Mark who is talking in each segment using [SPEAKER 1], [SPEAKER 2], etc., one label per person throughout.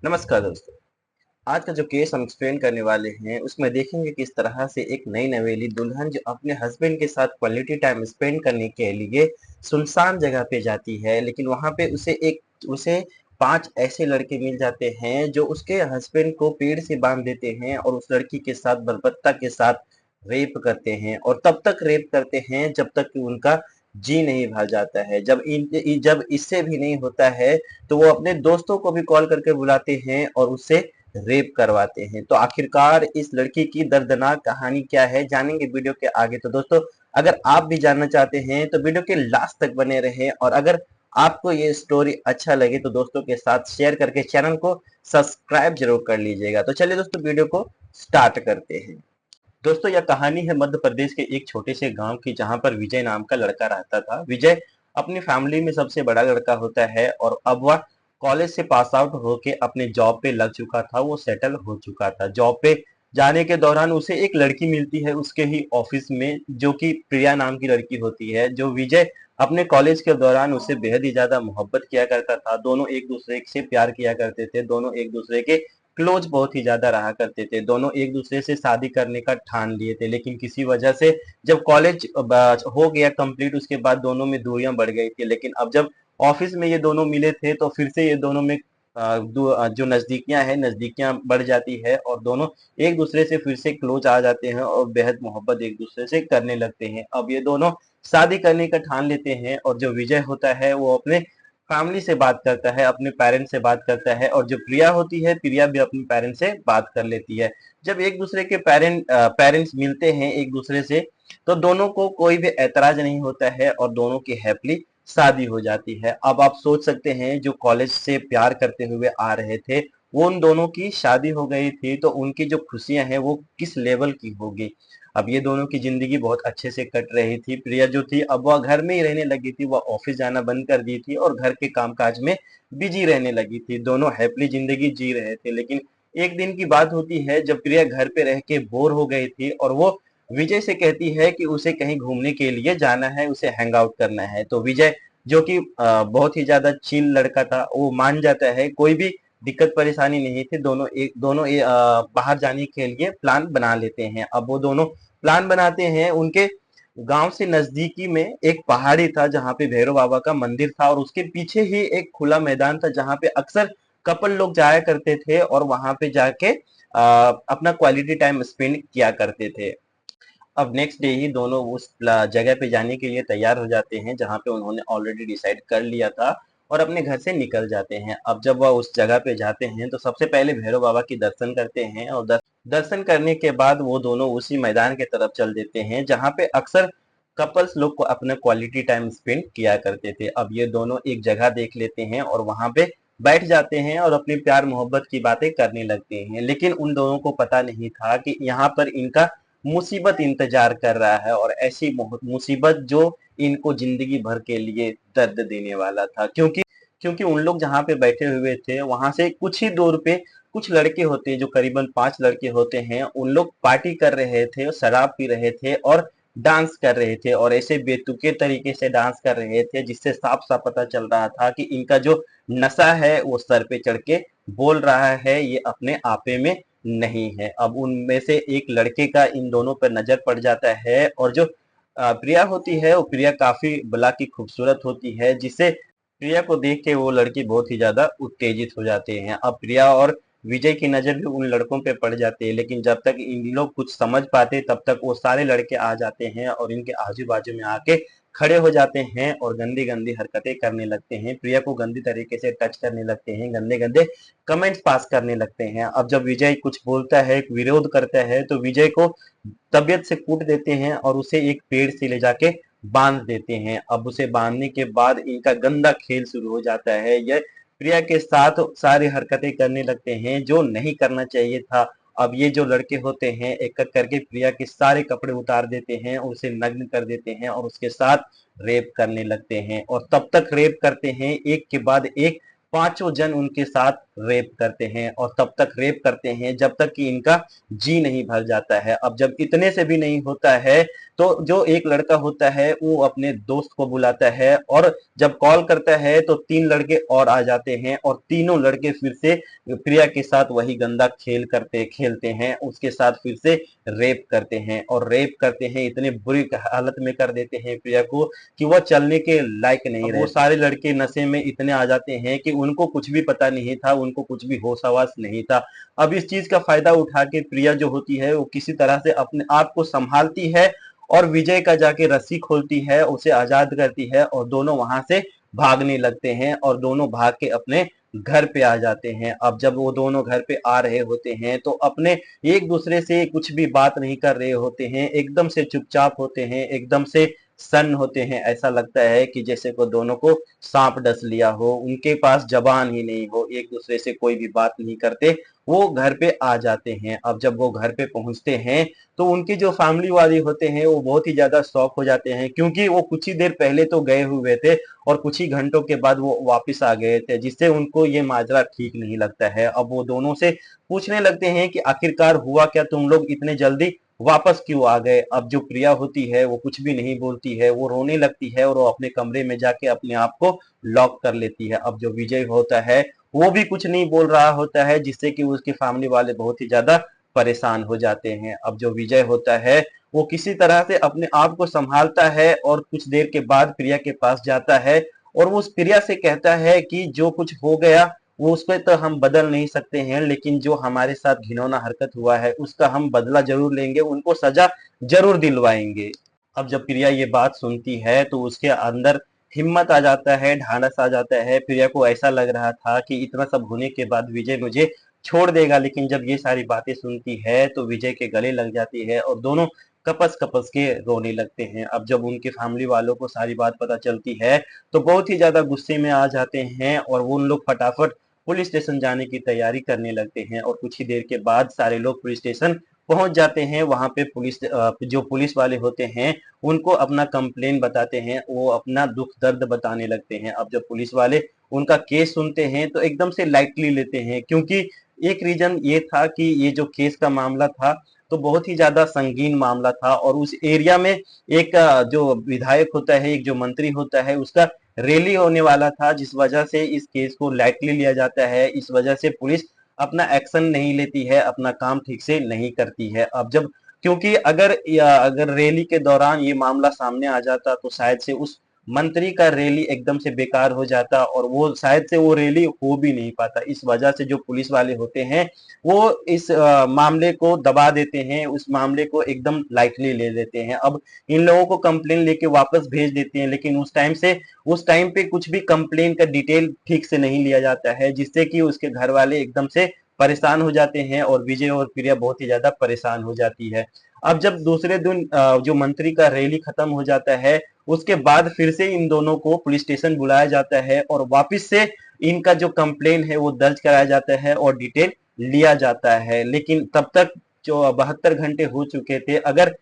[SPEAKER 1] नमस्कार दोस्तों। आज का जो केस हम एक्सप्लेन करने वाले हैं उसमें देखेंगे किस तरह से एक नई नवेली दुल्हन जो अपने हस्बैंड के साथ क्वालिटी टाइम स्पेंड करने के लिए सुनसान जगह पे जाती है, लेकिन वहां पे उसे 5 ऐसे लड़के मिल जाते हैं जो उसके हस्बैंड को पेड़ से बांध देते हैं और उस लड़की के साथ बर्बरता के साथ रेप करते हैं और तब तक रेप करते हैं जब तक कि उनका जी नहीं भर जाता है। जब इससे भी नहीं होता है तो वो अपने दोस्तों को भी कॉल करके बुलाते हैं और उससे रेप करवाते हैं। तो आखिरकार इस लड़की की दर्दनाक कहानी क्या है, जानेंगे वीडियो के आगे। तो दोस्तों, अगर आप भी जानना चाहते हैं तो वीडियो के लास्ट तक बने रहें, और अगर आपको ये स्टोरी अच्छा लगे तो दोस्तों के साथ शेयर करके चैनल को सब्सक्राइब जरूर कर लीजिएगा। तो चलिए दोस्तों, वीडियो को स्टार्ट करते हैं। दोस्तों, यह कहानी है मध्य प्रदेश के एक छोटे से गांव की, जहां पर विजय नाम का लड़का रहता था। विजय अपनी फैमिली में सबसे बड़ा लड़का होता है और अब वह कॉलेज से पास आउट होके अपने जॉब पे लग चुका था। वो सेटल हो चुका था। जॉब पे जाने के दौरान उसे एक लड़की मिलती है उसके ही ऑफिस में, जो कि प्रिया नाम की लड़की होती है। जो विजय अपने कॉलेज के दौरान उससे बेहद ही ज्यादा मोहब्बत किया करता था। दोनों एक दूसरे से प्यार किया करते थे। दोनों एक दूसरे के क्लोज बहुत ही ज्यादा रहा करते थे। दोनों एक दूसरे से शादी करने का ठान लिए थे, लेकिन किसी वजह से जब कॉलेज हो गया कंप्लीट, उसके बाद दोनों में दूरियां बढ़ गई थी। लेकिन अब जब ऑफिस में ये दोनों मिले थे तो फिर से ये दोनों में जो नजदीकियां बढ़ जाती है और दोनों एक दूसरे से फिर से क्लोज आ जाते हैं और बेहद मोहब्बत एक दूसरे से करने लगते हैं। अब ये दोनों शादी करने का ठान लेते हैं और जो विजय होता है वो अपने फैमिली से बात करता है, अपने पेरेंट्स से बात करता है, और जो प्रिया होती है, प्रिया भी अपने पेरेंट्स से बात कर लेती है। जब एक दूसरे के पेरेंट्स मिलते हैं एक दूसरे से, तो दोनों को कोई भी ऐतराज नहीं होता है और दोनों की हैप्पली शादी हो जाती है। अब आप सोच सकते हैं, जो कॉलेज से प्यार करते हुए आ रहे थे, वो उन दोनों की शादी हो गई थी, तो उनकी जो खुशियां हैं वो किस लेवल की होगी। अब ये दोनों की जिंदगी बहुत अच्छे से कट रही थी। प्रिया जो थी, अब वह घर में ही रहने लगी थी। वह ऑफिस जाना बंद कर दी थी और घर के कामकाज में बिजी रहने लगी थी। दोनों हैप्पली जिंदगी जी रहे थे। लेकिन एक दिन की बात होती है जब प्रिया घर पे रह के बोर हो गई थी और वो विजय से कहती है कि उसे कहीं घूमने के लिए जाना है, उसे हैंग आउट करना है। तो विजय, जो कि बहुत ही ज्यादा चिल लड़का था, वो मान जाता है। कोई भी दिक्कत परेशानी नहीं थी। बाहर जाने के लिए प्लान बना लेते हैं। अब वो दोनों प्लान बनाते हैं। उनके गांव से नजदीकी में एक पहाड़ी था जहां पे भैरव बाबा का मंदिर था, और उसके पीछे ही एक खुला मैदान था जहां पे अक्सर कपल लोग जाया करते थे और वहां पे जाके अपना क्वालिटी टाइम स्पेंड किया करते थे। अब नेक्स्ट डे ही दोनों उस जगह पे जाने के लिए तैयार हो जाते हैं जहां पे उन्होंने ऑलरेडी डिसाइड कर लिया था, और अपने घर से निकल जाते हैं। अब जब वह उस जगह पे जाते हैं तो सबसे पहले भैरव बाबा की दर्शन करते हैं, और दर्शन करने के बाद वो दोनों उसी मैदान के तरफ चल देते हैं जहां पे अक्सर कपल्स लोग को अपना क्वालिटी टाइम स्पेंड किया करते थे। अब ये दोनों एक जगह देख लेते हैं और वहां पे बैठ जाते हैं और अपनी प्यार मोहब्बत की बातें करने लगते हैं। लेकिन उन दोनों को पता नहीं था कि यहाँ पर इनका मुसीबत इंतजार कर रहा है, और ऐसी मुसीबत जो इनको जिंदगी भर के लिए दर्द देने वाला था। क्योंकि उन लोग जहाँ पे बैठे हुए थे वहां से कुछ ही दूर पे कुछ लड़के होते हैं, जो करीबन 5 लड़के होते हैं। उन लोग पार्टी कर रहे थे, शराब पी रहे थे और डांस कर रहे थे, और ऐसे बेतुके तरीके से डांस कर रहे थे जिससे साफ साफ पता चल रहा था कि इनका जो नशा है वो सर पे चढ़ के बोल रहा है, ये अपने आपे में नहीं है। अब उनमें से एक लड़के का इन दोनों पर नजर पड़ जाता है, और जो प्रिया होती है, वो प्रिया काफी बला की खूबसूरत होती है, जिससे प्रिया को देख के वो लड़की बहुत ही ज्यादा उत्तेजित हो जाते हैं। अब प्रिया और विजय की नजर भी उन लड़कों पे पड़ जाती है, लेकिन जब तक इन लोग कुछ समझ पाते तब तक वो सारे लड़के आ जाते हैं और इनके आजू बाजू में आके खड़े हो जाते हैं और गंदी गंदी हरकतें करने लगते हैं। प्रिया को गंदी तरीके से टच करने लगते हैं, गंदे गंदे कमेंट्स पास करने लगते हैं। अब जब विजय कुछ बोलता है, विरोध करता है, तो विजय को तबियत से कूट देते हैं और उसे एक पेड़ से ले जाके बांध देते हैं। अब उसे बांधने के बाद इनका गंदा खेल शुरू हो जाता है। यह प्रिया के साथ सारी हरकतें करने लगते हैं जो नहीं करना चाहिए था। अब ये जो लड़के होते हैं एक एक करके प्रिया के सारे कपड़े उतार देते हैं, उसे नग्न कर देते हैं और उसके साथ रेप करने लगते हैं, और तब तक रेप करते हैं एक के बाद एक, पांचों जन उनके साथ रेप करते हैं और तब तक रेप करते हैं जब तक कि इनका जी नहीं भर जाता है। अब जब इतने से भी नहीं होता है तो जो एक लड़का होता है वो अपने दोस्त को बुलाता है और जब कॉल करता है तो 3 लड़के और आ जाते हैं और तीनों लड़के फिर से प्रिया के साथ वही गंदा खेल करते खेलते हैं, उसके साथ फिर से रेप करते हैं और रेप करते हैं, इतने बुरी हालत में कर देते हैं प्रिया को कि वह चलने के लायक नहीं रहे। वो सारे लड़के नशे में इतने आ जाते हैं कि उनको कुछ भी पता नहीं था, उनको कुछ भी होश हवास नहीं था। अब इस चीज का फायदा उठा के प्रिया जो होती है वो किसी तरह से अपने आप को संभालती है और विजय का जाके रस्सी खोलती है, उसे आजाद करती है और दोनों वहां से भागने लगते हैं और दोनों भाग के अपने घर पे आ जाते हैं। अब जब वो दोनों घर पे आ रहे होते हैं तो अपने एक दूसरे से कुछ भी बात नहीं कर रहे होते हैं, एकदम से चुपचाप होते हैं, एकदम से सन्न होते हैं। ऐसा लगता है कि जैसे को दोनों को सांप डस लिया हो, उनके पास जबान ही नहीं हो, एक दूसरे से कोई भी बात नहीं करते। वो घर पे आ जाते हैं। अब जब वो घर पे पहुंचते हैं तो उनकी जो फैमिली वाले होते हैं वो बहुत ही ज्यादा शॉक हो जाते हैं, क्योंकि वो कुछ ही देर पहले तो गए हुए थे और कुछ ही घंटों के बाद वो वापस आ गए थे, जिससे उनको ये माजरा ठीक नहीं लगता है। अब वो दोनों से पूछने लगते हैं कि आखिरकार हुआ क्या, तुम लोग इतने जल्दी वापस क्यों आ गए। अब जो प्रिया होती है वो कुछ भी नहीं बोलती है, वो रोने लगती है और वो अपने कमरे में जाके अपने आप को लॉक कर लेती है। अब जो विजय होता है वो भी कुछ नहीं बोल रहा होता है, जिससे कि उसके फैमिली वाले बहुत ही ज्यादा परेशान हो जाते हैं। अब जो विजय होता है वो किसी तरह से अपने आप को संभालता है और कुछ देर के बाद प्रिया के पास जाता है और वो उस प्रिया से कहता है कि जो कुछ हो गया वो उसको तो हम बदल नहीं सकते हैं, लेकिन जो हमारे साथ घिनौना हरकत हुआ है उसका हम बदला जरूर लेंगे, उनको सजा जरूर दिलवाएंगे। अब जब प्रिया ये बात सुनती है तो उसके अंदर हिम्मत आ जाता है, ढांढस आ जाता है। प्रिया को ऐसा लग रहा था कि इतना सब होने के बाद विजय मुझे छोड़ देगा, लेकिन जब ये सारी बातें सुनती है तो विजय के गले लग जाती है और दोनों कपस कपस के रोने लगते हैं। अब जब उनके फैमिली वालों को सारी बात पता चलती है तो बहुत ही ज्यादा गुस्से में आ जाते हैं और वो उन लोग फटाफट पुलिस स्टेशन जाने की तैयारी करने लगते हैं और कुछ ही देर के बाद सारे लोग पुलिस स्टेशन पहुंच जाते हैं। वहां पे जो पुलिस वाले होते हैं उनको अपना कंप्लेन बताते हैं, वो अपना दुख दर्द बताने लगते हैं। अब जब पुलिस वाले उनका केस सुनते हैं तो एकदम से लाइटली लेते हैं, क्योंकि एक रीजन ये था कि ये जो केस का मामला था तो बहुत ही ज्यादा संगीन मामला था और उस एरिया में एक जो विधायक होता है, एक जो मंत्री होता है, उसका रैली होने वाला था, जिस वजह से इस केस को लाइटली लिया जाता है। इस वजह से पुलिस अपना एक्शन नहीं लेती है, अपना काम ठीक से नहीं करती है। अब जब क्योंकि अगर रैली के दौरान ये मामला सामने आ जाता तो शायद से उस मंत्री का रैली एकदम से बेकार हो जाता और वो शायद से वो रैली हो भी नहीं पाता। इस वजह से जो पुलिस वाले होते हैं वो इस मामले को दबा देते हैं, उस मामले को एकदम लाइटली ले लेते हैं। अब इन लोगों को कंप्लेन लेके वापस भेज देते हैं, लेकिन उस टाइम पे कुछ भी कंप्लेन का डिटेल ठीक से नहीं लिया जाता है, जिससे कि उसके घर वाले एकदम से परेशान हो जाते हैं और विजय और प्रिया बहुत ही ज्यादा परेशान हो जाती है। अब जब दूसरे दिन जो मंत्री का रैली खत्म हो जाता है उसके बाद फिर से इन दोनों को पुलिस स्टेशन बुलाया जाता है और वापस से इनका जो कंप्लेन है वो दर्ज कराया जाता है और डिटेल लिया जाता है। लेकिन तब तक जो 72 घंटे हो चुके थे। अगर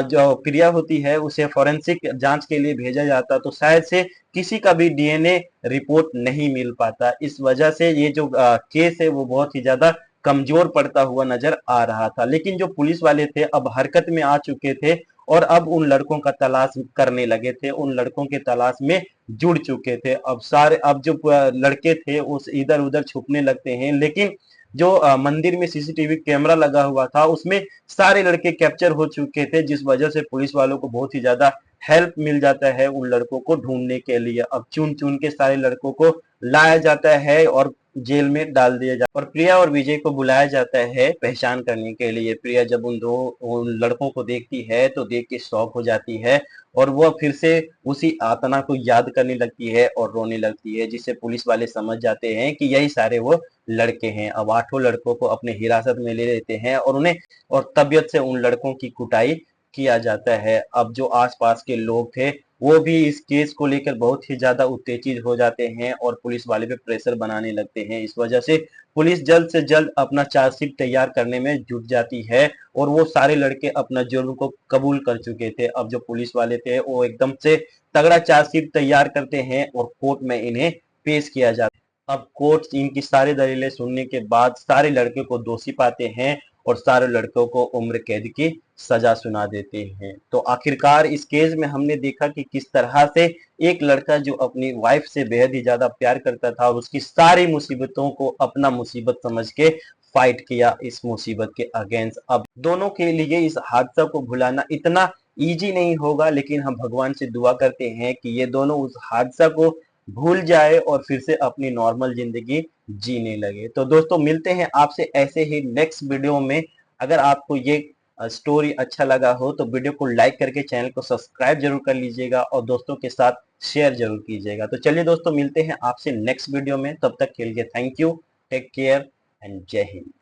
[SPEAKER 1] जो प्रिया होती है उसे फॉरेंसिक जांच के लिए भेजा जाता तो शायद से किसी का भी डीएनए रिपोर्ट नहीं मिल पाता। इस वजह से ये जो केस है वो बहुत ही ज्यादा कमजोर पड़ता हुआ नजर आ रहा था। लेकिन जो पुलिस वाले थे अब हरकत में आ चुके थे और अब उन लड़कों का तलाश करने लगे थे, उन लड़कों के तलाश में जुड़ चुके थे। अब जो लड़के थे उस इधर उधर छुपने लगते हैं, लेकिन जो मंदिर में सीसीटीवी कैमरा लगा हुआ था उसमें सारे लड़के कैप्चर हो चुके थे, जिस वजह से पुलिस वालों को बहुत ही ज्यादा हेल्प मिल जाता है उन लड़कों को ढूंढने के लिए। अब चुन चुन के सारे लड़कों को लाया जाता है और जेल में डाल दिया जाता है और प्रिया और विजय को बुलाया जाता है पहचान करने के लिए। प्रिया जब उन लड़कों को देखती है तो देख के शॉक हो जाती है और वह फिर से उसी आतना को याद करने लगती है और रोने लगती है, जिससे पुलिस वाले समझ जाते हैं कि यही सारे वो लड़के हैं। अब 8 लड़कों को अपने हिरासत में ले लेते हैं और तबीयत से उन लड़कों की कुटाई किया जाता है। अब जो आसपास के लोग थे वो भी इस केस को लेकर बहुत ही ज्यादा उत्तेजित हो जाते हैं और पुलिस वाले पे प्रेशर बनाने लगते हैं। इस वजह से पुलिस जल्द से जल्द अपना चार्जशीट तैयार करने में जुट जाती है और वो सारे लड़के अपना जुर्म को कबूल कर चुके थे। अब जो पुलिस वाले थे वो एकदम से तगड़ा चार्जशीट तैयार करते हैं और कोर्ट में इन्हें पेश किया जाता है। अब कोर्ट इनकी सारी दलीलें सुनने के बाद सारे लड़के को दोषी पाते हैं और सारे लड़कों को उम्र कैद की सजा सुना देते हैं। तो आखिरकार इस केस में हमने देखा कि किस तरह से एक लड़का जो अपनी वाइफ से बेहद ही ज्यादा प्यार करता था और उसकी सारी मुसीबतों को अपना मुसीबत समझ के फाइट किया इस मुसीबत के अगेंस्ट। अब दोनों के लिए इस हादसा को भुलाना इतना इजी नहीं होगा, लेकिन हम भगवान से दुआ करते हैं कि ये दोनों उस हादसा को भूल जाए और फिर से अपनी नॉर्मल जिंदगी जीने लगे। तो दोस्तों मिलते हैं आपसे ऐसे ही नेक्स्ट वीडियो में। अगर आपको ये स्टोरी अच्छा लगा हो तो वीडियो को लाइक करके चैनल को सब्सक्राइब जरूर कर लीजिएगा और दोस्तों के साथ शेयर जरूर कीजिएगा। तो चलिए दोस्तों मिलते हैं आपसे नेक्स्ट वीडियो में, तब तक के लिए thank you, take care and जय हिंद।